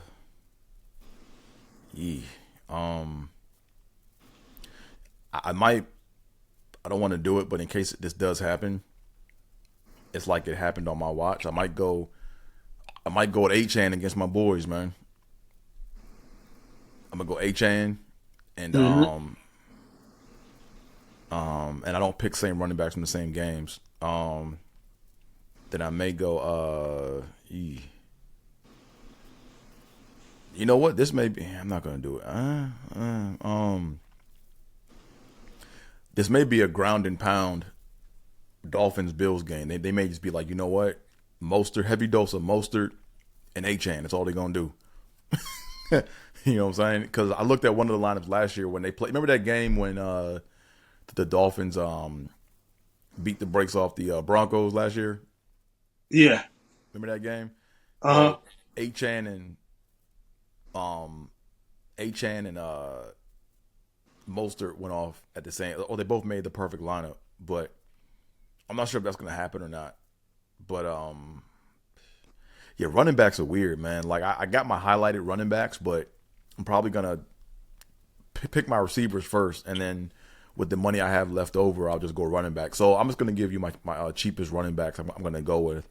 um, I might. I don't want to do it, but in case this does happen, it's like it happened on my watch. I might go. I might go with Achan against my boys, man. I'm gonna go Achan, and Mm-hmm. and I don't pick same running backs from the same games. Then I may go. You know what? This may be. I'm not gonna do it. This may be a ground and pound Dolphins Bills game. They may just be like, you know what? Mostert, heavy dose of Mostert and Achan. That's all they're gonna do. You know what I'm saying? Because I looked at one of the lineups last year when they played. Remember that game when the Dolphins beat the brakes off the Broncos last year? Yeah. Remember that game? Uh huh. Well, Achan and um Achan and Mostert went off at the same. Oh, they both made the perfect lineup, but I'm not sure if that's gonna happen or not. But yeah, running backs are weird, man. Like I got my highlighted running backs, but I'm probably gonna pick my receivers first, and then with the money I have left over, I'll just go running back. So I'm just gonna give you my cheapest running backs. I'm gonna go with.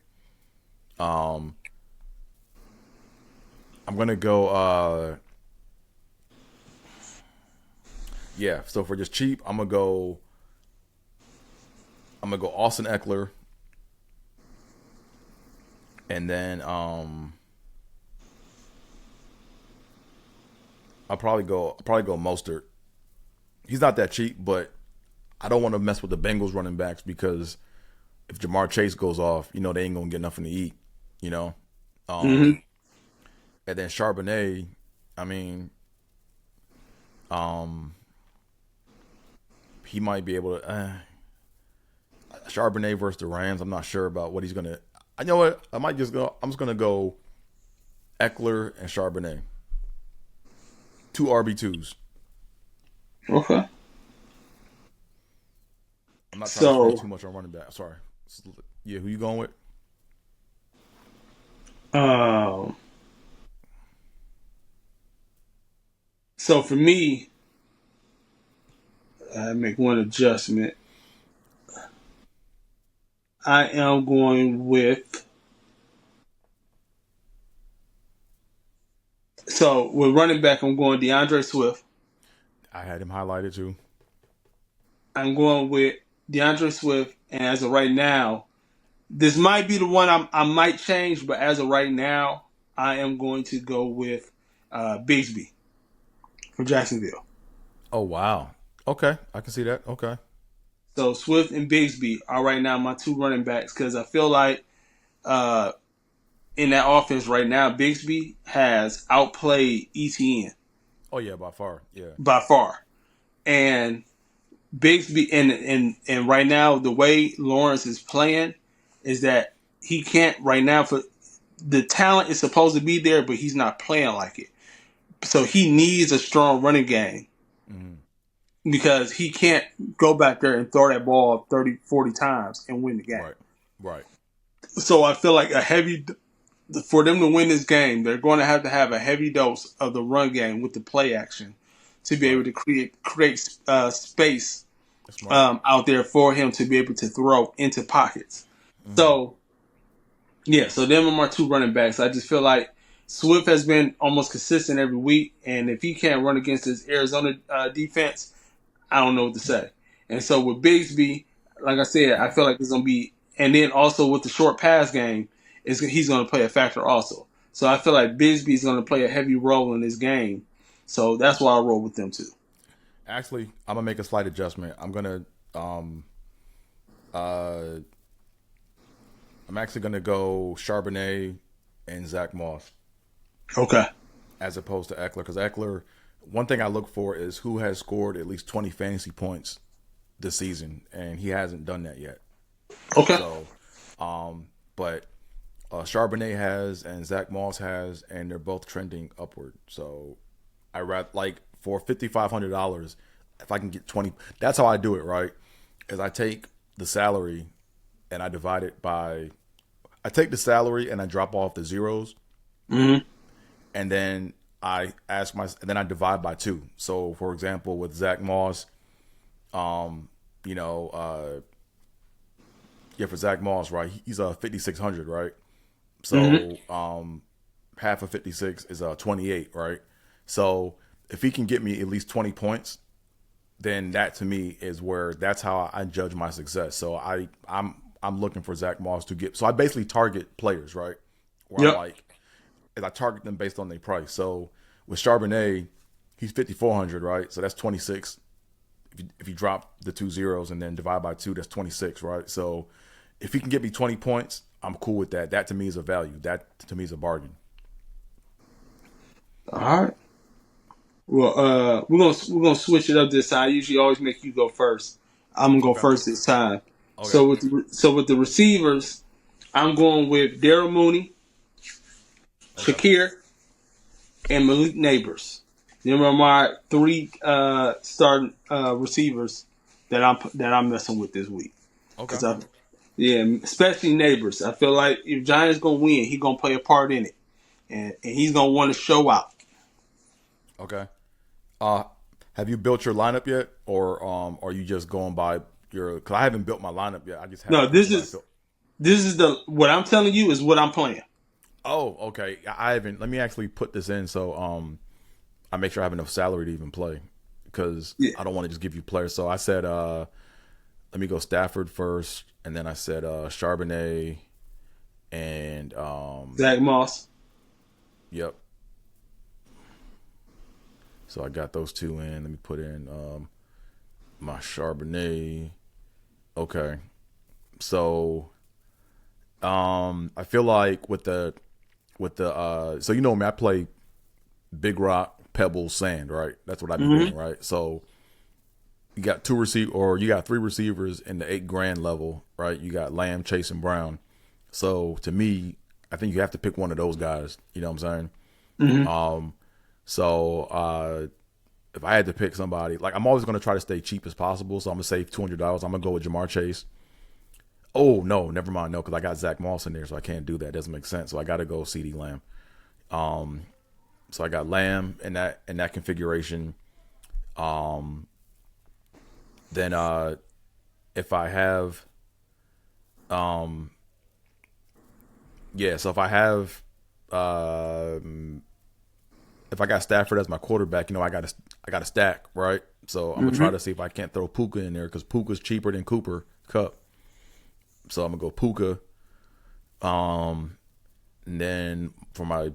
Um, I'm gonna go. Yeah. So for just cheap, I'm gonna go. I'm gonna go Austin Eckler, and then I'll probably go Mostert. He's not that cheap, but I don't want to mess with the Bengals running backs because if Jamar Chase goes off, they ain't gonna get nothing to eat. You know. Mm-hmm. And then Charbonnet, I mean, um, he might be able to. Charbonnet versus the Rams. I'm not sure about what he's gonna. I know what I might just go. I'm just gonna go Eckler and Charbonnet, two RB2s. Okay. I'm not trying to spend too So, much on running back. Sorry. Yeah, who you going with? um, so for me, I make one adjustment. I am going with so with running back. I'm going DeAndre Swift. I had him highlighted too. I'm going with DeAndre Swift, and as of right now, this might be the one I might change, but as of right now, I am going to go with Bigsby from Jacksonville. Oh wow. Okay, I can see that. Okay. So Swift and Bigsby are right now my two running backs because I feel like uh, in that offense right now, Bigsby has outplayed ETN Oh yeah, by far. Yeah. by far, and Bigsby and right now the way Lawrence is playing is that he can't right now for the talent is supposed to be there, but he's not playing like it. So he needs a strong running game Mm-hmm. because he can't go back there and throw that ball 30, 40 times and win the game. Right. Right. So I feel like a heavy for them to win this game, they're going to have a heavy dose of the run game with the play action to be able Right. to create space That's smart. out there for him to be able to throw into pockets. Mm-hmm. So yeah, so them are my two running backs. I just feel like Swift has been almost consistent every week, and if he can't run against this Arizona defense, I don't know what to say. And so with Bigsby, like I said, I feel like it's gonna be, and then also with the short pass game, he's gonna play a factor also. So I feel like Bigsby is gonna play a heavy role in this game. So that's why I roll with them too. Actually, I'm gonna make a slight adjustment. Um uh I'm actually gonna go Charbonnet and Zach Moss Okay. as opposed to Eckler because Eckler. One thing I look for is who has scored at least 20 fantasy points this season, and he hasn't done that yet. Okay. So, but Charbonnet has and Zach Moss has, and they're both trending upward. So I rather like for $5,500 if I can get 20. That's how I do it, right? Is I take the salary and I divide it by. I take the salary and I drop off the zeros, Mm-hmm. and then and then I divide by two. So for example, with Zach Moss, um, you know, yeah, for Zach Moss, right? He's a 5,600, right? Mm-hmm. So half of 56 is 28, right? So if he can get me at least 20 points, then that to me is where that's how I judge my success. So I'm looking for Zach Moss to get. So I basically target players, right? Where I'm Yep. like, is I target them based on their price. So with Charbonnet, he's 5,400, right? So that's 26. If you drop the two zeros and then divide by two, that's 26, right? So if he can get me 20 points, I'm cool with that. That to me is a value. That to me is a bargain. All right. Well, we're gonna switch it up this time. I usually always make you go first. I'm gonna go Okay. first this time. Okay. So with the receivers, I'm going with Daryl Mooney, Okay. Shakir, and Malik Neighbors. Them are my three starting receivers that I'm messing with this week. Okay. Cause yeah, especially Neighbors. I feel like if Giants gonna win, he gonna play a part in it, and he's gonna want to show out. Okay. Uh, have you built your lineup yet, or are you just going by your? Because I haven't built my lineup yet. I just have No, what I feel. this is the what I'm telling you is what I'm playing. Oh, okay. I haven't. Let me actually put this in so I make sure I have enough salary to even play because Yeah, I don't want to just give you players. So I said let me go Stafford first, and then I said Charbonnet and Zach Moss. yep. So I got those two in. Let me put in my Charbonnet. Okay. So I feel like with the so you know me, I play big rock, pebbles, sand, right? That's what I be doing, Mm-hmm. right? So you got three receivers in the 8 grand level, right? You got Lamb, Chase, and Brown. So to me, I think you have to pick one of those guys. You know what I'm saying? Mm-hmm. So if I had to pick somebody, like I'm always going to try to stay cheap as possible. So I'm gonna save $200. I'm gonna go with Jamar Chase. Oh no, never mind. No, because I got Zach Moss in there, so I can't do that. It doesn't make sense. So I got to go CD Lamb. So I got Lamb in that configuration. Then if I have yeah, so if I got Stafford as my quarterback, I got a stack, right? So I'm gonna try to see if I can't throw Puka in there because Puka's cheaper than Cooper Cup. So I'm gonna go Puka. And then for my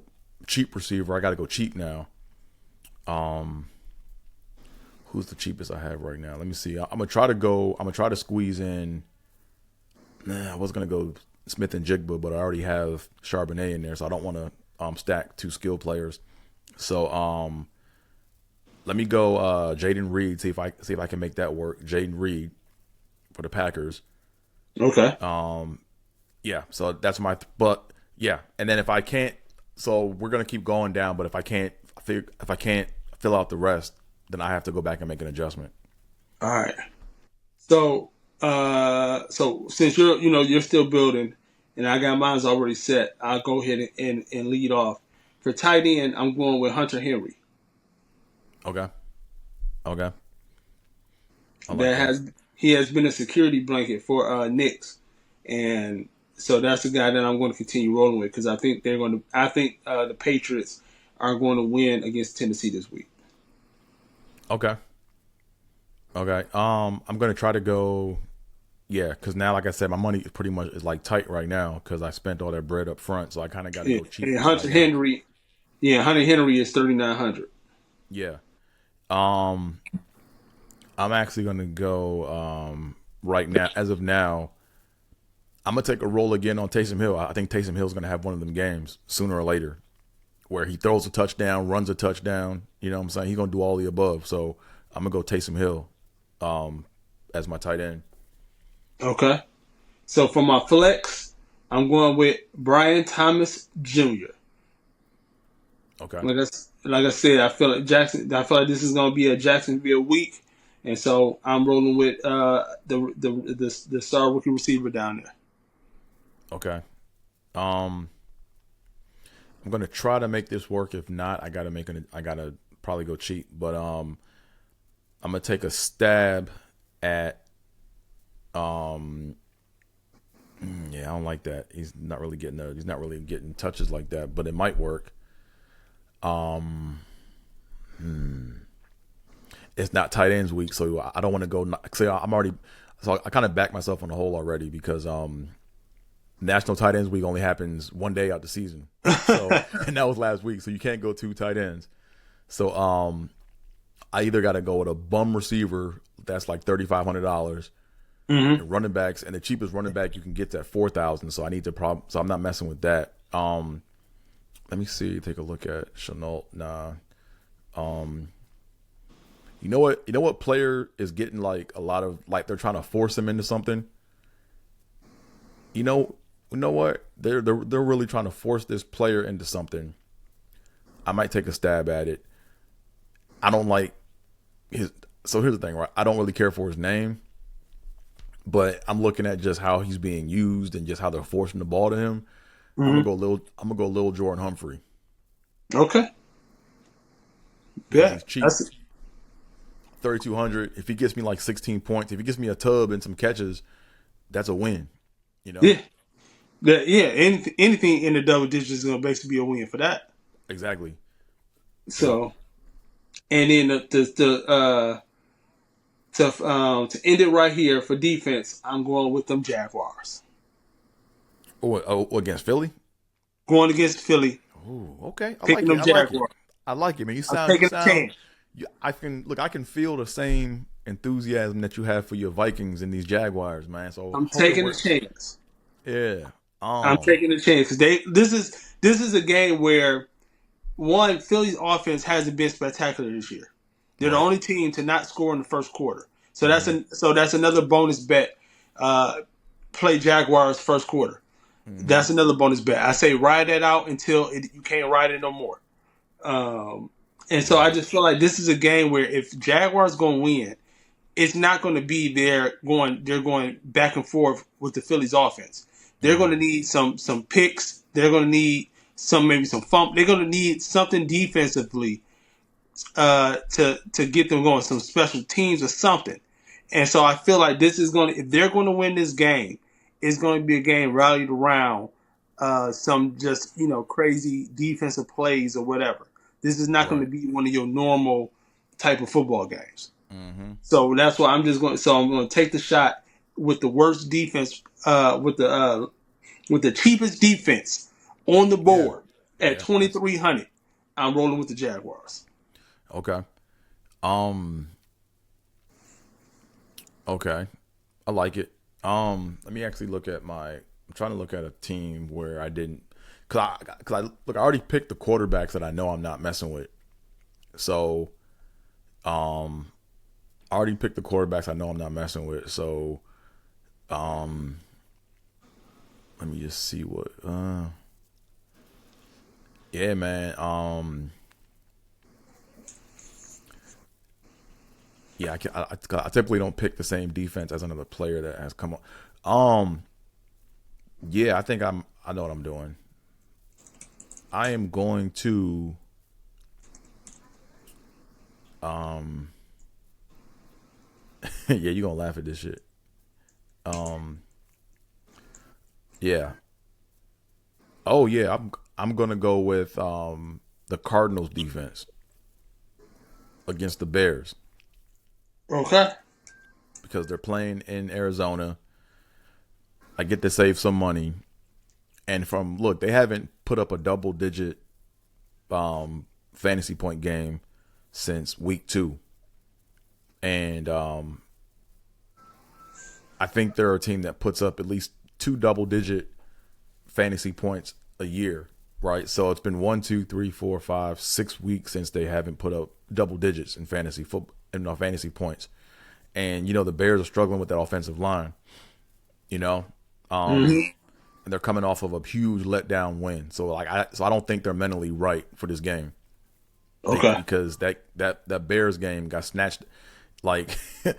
cheap receiver, I gotta go cheap now. Who's the cheapest I have right now? Let me see. I'm gonna try to squeeze in. Nah, I was gonna go Smith and Jigba, but I already have Charbonnet in there, so I don't want to stack two skill players. So let me go Jaden Reed. See if I can make that work. Jaden Reed for the Packers. Okay. Yeah. So that's but yeah. And then if I can't, so we're gonna keep going down. But if I can't fill out the rest, then I have to go back and make an adjustment. All right. So, so since you're still building, and I got mine's already set, I'll go ahead and lead off. For tight end, I'm going with Hunter Henry. Okay. Okay. I like That that. he has been a security blanket for Knicks, and so that's the guy that I'm going to continue rolling with because I think the Patriots are going to win against Tennessee this week. Okay. Okay. I'm gonna try to go. Yeah, because now, like I said, my money pretty much is like tight right now because I spent all that bread up front, so I kind of got to Yeah, go cheap and for tight end. Hunter Henry is 3,900. Yeah. Um, I'm actually gonna go right now. As of now, I'm gonna take a roll again on Taysom Hill. I think Taysom Hill's gonna have one of them games sooner or later where he throws a touchdown, runs a touchdown. You know what I'm saying? He's gonna do all the above. So I'm gonna go Taysom Hill as my tight end. Okay. So for my flex, I'm going with Brian Thomas Jr. Okay. Like I said, I feel like Jackson. I feel like this is going to be a Jacksonville week, and so I'm rolling with the star rookie receiver down there. Okay. Um, I'm gonna try to make this work. If not, I gotta probably go cheap. But I'm gonna take a stab at yeah, I don't like that. He's not really getting touches like that, but it might work. Um, it's not tight ends week, so I don't want to go. See, I'm already, so I kind of backed myself on the hole already because National Tight Ends Week only happens one day out the season. So and that was last week, so you can't go two tight ends. So I either got to go with a bum receiver that's like $3,500, and running backs, and the cheapest running back you can get at 4,000. So I need to so I'm not messing with that. Let me see. Take a look at Chenault. Nah. You know what? You know what player is getting like a lot of like they're trying to force him into something. You know what? They're really trying to force this player into something. I might take a stab at it. I don't like his. So here's the thing, right? I don't really care for his name, but I'm looking at just how he's being used and just how they're forcing the ball to him. Mm-hmm. I'm gonna go little Jordan Humphrey Okay. because Yeah. he's cheap. That's 3,200. If he gets me like 16 points, if he gets me a tub and some catches, that's a win. You know yeah. Yeah. Anything in the double digits is going to basically be a win for that. exactly. Yep. So, and then to end it right here for defense, I'm going with them Jaguars. Oh, against Philly. Going against Philly, Oh, okay. I picking like it. them I like it. Jaguars. I like it, man. I'm taking a chance. I can look. I can feel the same enthusiasm that you have for your Vikings and these Jaguars, man. So I'm hope it taking a works. chance. Yeah. I'm taking a chance because this is a game where one Philly's offense hasn't been spectacular this year. They're the Right. only team to not score in the first quarter. So Mm-hmm. that's another bonus bet. Play Jaguars first quarter. Mm-hmm. That's another bonus bet. I say ride that out until you can't ride it no more. And so I Right. just feel like this is a game where if Jaguars going to win, it's not going to be they're going back and forth with the Phillies offense. They're going Mm-hmm. to need some picks. They're going to need maybe some fumble. They're going to need something defensively to get them going, some special teams or something. And so I feel like this is going to, if they're going to win this game, it's going to be a game rallied around some just, crazy defensive plays or whatever. This is not going to Right. be one of your normal type of football games. Mm-hmm. So that's why I'm going to take the shot with the worst defense, with the cheapest defense on the Yeah. board at Yeah. That's 2,300. I'm rolling with the Jaguars. okay. Um. Okay. I like it. Let me actually look at my. I'm trying to look at a team where I didn't, I already picked the quarterbacks that I know I'm not messing with. So, I already picked the quarterbacks I know I'm not messing with. So, um, let me just see what. Yeah, man. Yeah, I typically don't pick the same defense as another player that has come on. Yeah, I know what I'm doing. I am going to um yeah, you're gonna laugh at this shit. Um yeah. Oh yeah, I'm gonna go with the Cardinals defense against the Bears Okay. because they're playing in Arizona. I get to save some money. And from look, they haven't put up a double digit fantasy point game since week 2. And I think they're a team that puts up at least 2 double digit fantasy points a year, right? So it's been 1, 2, 3, 4, 5, 6 weeks since they haven't put up double digits in fantasy football in fantasy points. And the Bears are struggling with that offensive line, you know, Mm-hmm. and they're coming off of a huge letdown win. So I don't think they're mentally right for this game. Okay. Because that Bears game got snatched. Like, I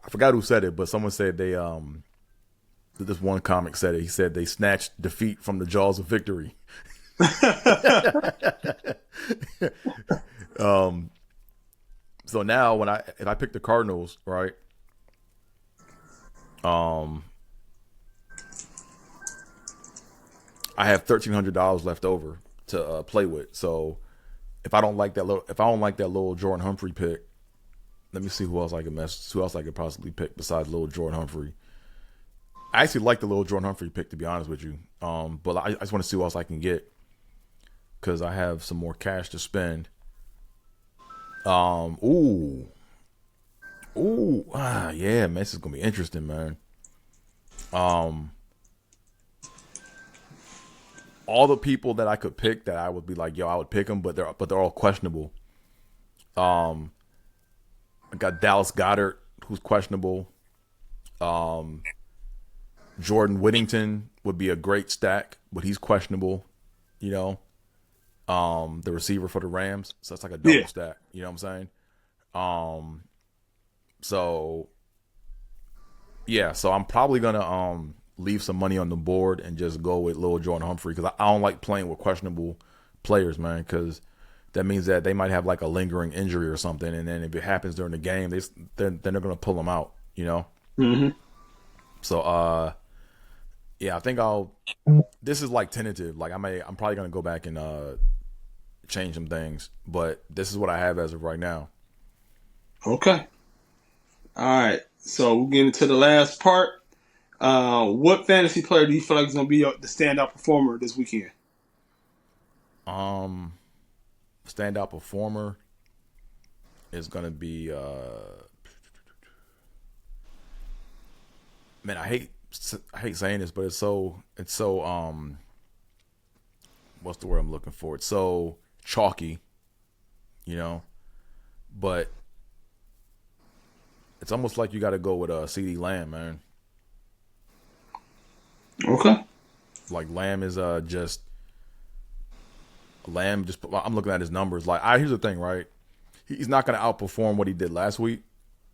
forgot who said it, but someone said this one comic said it. He said they snatched defeat from the jaws of victory. So now if I pick the Cardinals, right? Um, I have $1,300 left over to play with. So if I don't like that little Jordan Humphrey pick, let me see who else I could possibly pick besides little Jordan Humphrey. I actually like the little Jordan Humphrey pick, to be honest with you. But I just want to see what else I can get because I have some more cash to spend. Ooh, yeah, man, this is gonna be interesting, man. Um, all the people that I could pick that I would be like, yo, I would pick them, but they're all questionable. Um, I got Dallas Goddard, who's questionable. Um, Jordan Whittington would be a great stack, but he's questionable. You know, the receiver for the Rams, so it's like a double Yeah. stack. You know what I'm saying? Um, so yeah, so I'm probably gonna leave some money on the board and just go with Lil Jordan Humphrey because I don't like playing with questionable players, man. Because that means that they might have like a lingering injury or something, and then if it happens during the game, then they're gonna pull them out. You know. Mm-hmm. So yeah, I think I'll. This is like tentative. Like I'm probably gonna go back and change some things, but this is what I have as of right now. Okay. All right. So we're getting to the last part. What fantasy player do you feel like is going to be the standout performer this weekend? Um, Standout performer is gonna be man. I hate saying this, but it's so what's the word I'm looking for? It's so chalky, you know. But it's almost like you got to go with CD Lamb, man. Okay. Like Lamb is just Lamb. Just I'm looking at his numbers. Like here's the thing, right? He's not going to outperform what he did last week,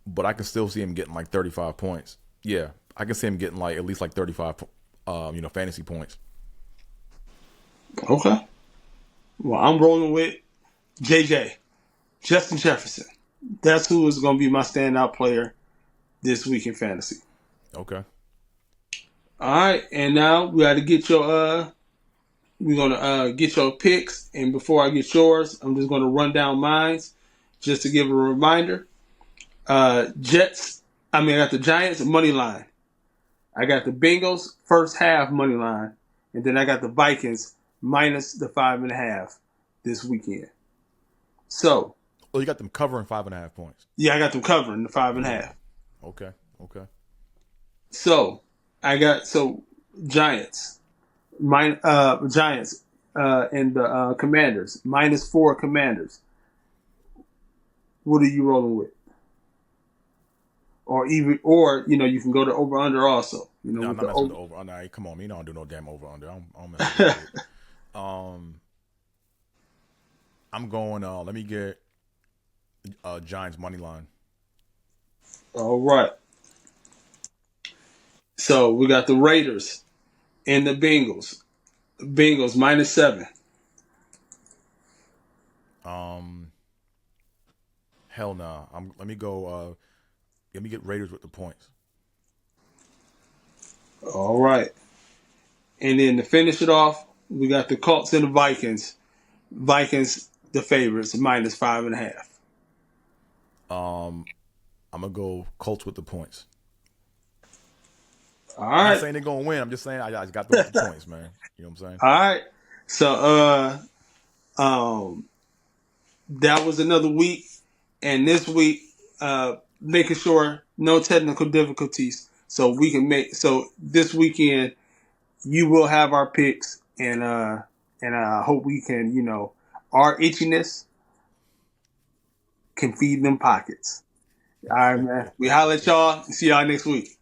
but I can still see him getting like 35 points. Yeah, I can see him getting like at least like 35, fantasy points. Okay. Well, I'm rolling with JJ, Justin Jefferson. That's who is going to be my standout player this week in fantasy. Okay. All right, and now we got to get your we're gonna get your picks, and before I get yours, I'm just gonna run down mine just to give a reminder. Jets. I mean, I got the Giants money line. I got the Bengals first half money line, and then I got the Vikings minus the 5.5 this weekend. So, Oh, you got them covering 5.5 points. yeah, I got them covering the 5.5. Okay. Okay. So, I got Giants, Giants, and the Commanders -4 Commanders. What are you rolling with? Or you can go to over under also. No, I'm With not the messing with over. the over. Nah, come on, me. I don't do no damn over under. I don't mess with that shit. I'm going. Let me get Giants money line. All right. So we got the Raiders and the Bengals. Bengals -7. Hell nah. Let me go. Let me get Raiders with the points. All right. And then to finish it off, we got the Colts and the Vikings. Vikings, the favorites, -5.5. I'm gonna go Colts with the points. All I'm not right. saying they're gonna win. I'm just saying I just got them with the points, man. You know what I'm saying? All right. So that was another week. And this week, making sure no technical difficulties. So this weekend you will have our picks, and I hope we can, our itchiness can feed them pockets. All right, man. We holler at y'all and see y'all next week.